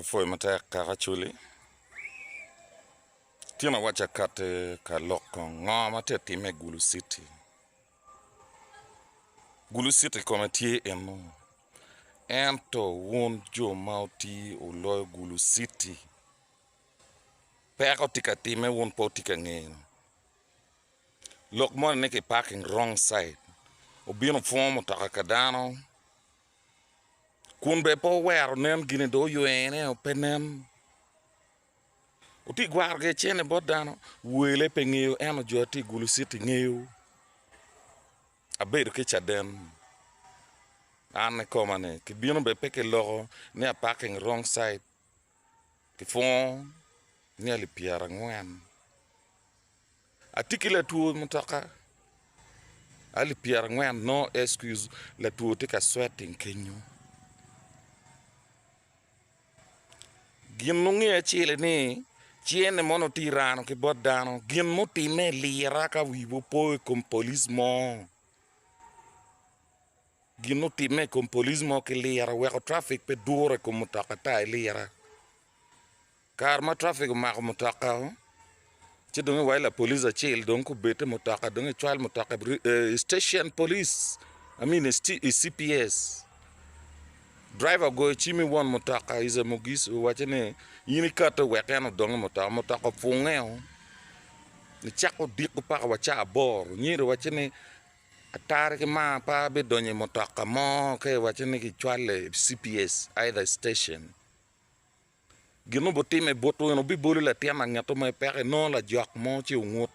foi mata karachuli tina wacha kate ka loko ngoma te time Gulu City komati eno ento won jo mauti ulo Gulu City pero tika time won po tika ngeno lok mon ne ke parking wrong side obino form taka kadano kun be po wer nem gine do yuene o penem uti gwar ge chene bodano wele pengeo eno joti Gulu City ngeo abedo ke chaden ane komane ke bino be peke logo ne parking wrong side ke fon ne ali piara ngwan atikile tu mutaka ali piara ngwan no excuse la tu te ka sweating kenyu gin ngi achile ni chiene mono tirano ke bodano gin muti me lira ka wibo po con police mo gin muti me con police mo ke lira we traffic pe dure ko mutaka ta lira car ma traffic ma ko mutaka ci donga way la police achil donc bete mutaka donga chwal mutaka station police I mean CPS driver go chimi won mutaka is a mugis wachene yini kata wekeno donga mutaka fungeo ni chako diko pa wacha bor nyiro wachene atare ke ma pa be donye mutaka mo ke wachene ki chwale CPS either station gino botime boto no bi bolu la tiama ngato me pere non la jok mo chi ngut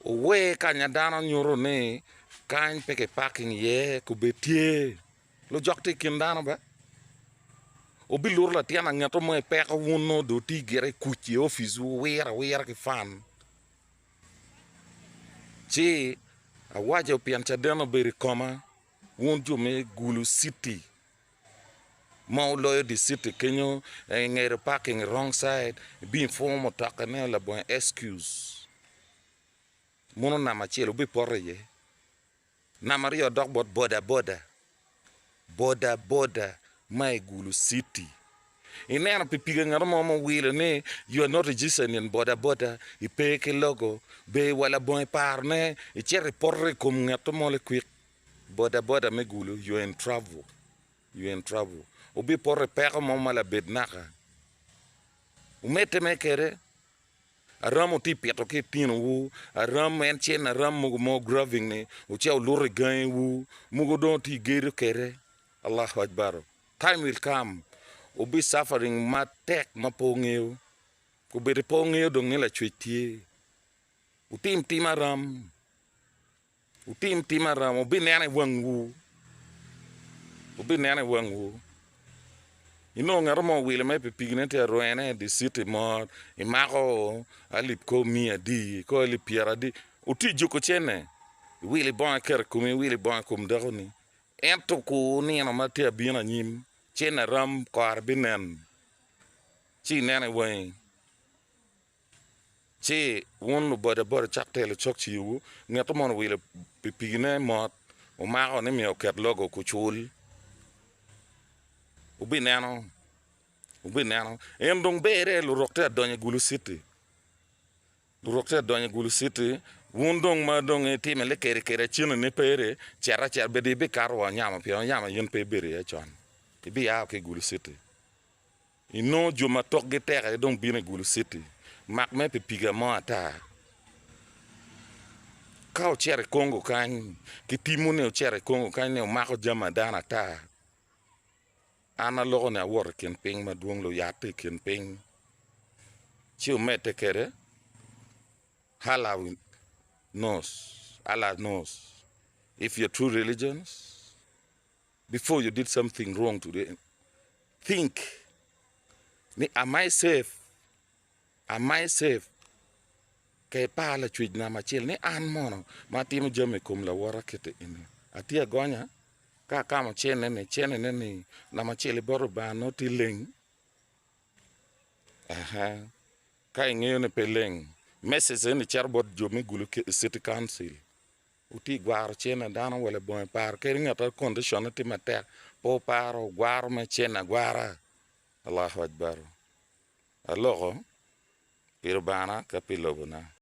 we kanya dano nyoro ne kan peke parking ye ku betie lo jokte kindano ba obi lur la tiana ngato mo peke wono do ti gere kuchi office wera ke fan chi awaje piancha dano beri koma won me Gulu City mau lawyer di city kenyo ngere parking wrong side bin form takane la bon excuse mono na machelo bi porye na mario dog border my Gulu City inena pipiga ngaro mo wile ne you are not registered in border I peke logo be wala bon parne I chere porre kom ngato mo le quick border me Gulu you are in trouble obi porre peke mo mala bednaka umete me kere aram ti pieto ke tino wu aram en chen aram mo graving ne o chao lure gain wu mugo don ti gere kere Allahu Akbar time will come obi suffering ma tek ma pongeo ko be pongeo dong ne la chwetie utim timaram obi nene wangu ino ngarmo wile me pigne te roene di city mo imako alip ko mia di ko ali piara di uti joko chene wile bon ker kumi wile bon kum dagoni ento ko ni na mate bina nyim chene ram kar binen chi nene wen chi won lo boda chakte le chok chi wu ngato mon wile pigne mo o mako ne mi o ket logo ku chul ubi nano endong bere lo rokte donye Gulu City wundong ma dong time le kere chino ne pere chera bede be karwa nyama pio nyama yen pe bere ya chon ibi ya ke Gulu City ino juma tok ge tere dong bine Gulu City mak me pe piga mo ata kao chere Kongo kan ki timune chere Kongo kan ne mako jama dana ta ana logo ne wor ken ping ma duong lo yate ken ping chiu mete kere Allah knows if you're true religions before you did something wrong today think am I safe ke pala chwej na machil ni an mono matimo jame kum la wora kete ini atia gonya ka kama chene ne na machile boro ba no tileng ka ngeo ne peleng message ni charbot me Gulu City Council uti gwar chene dana wala bon par ke ngata condition ti mater po paro gwar me chene gwara Allahu Akbar. Alors, Pirbana Kapilobuna.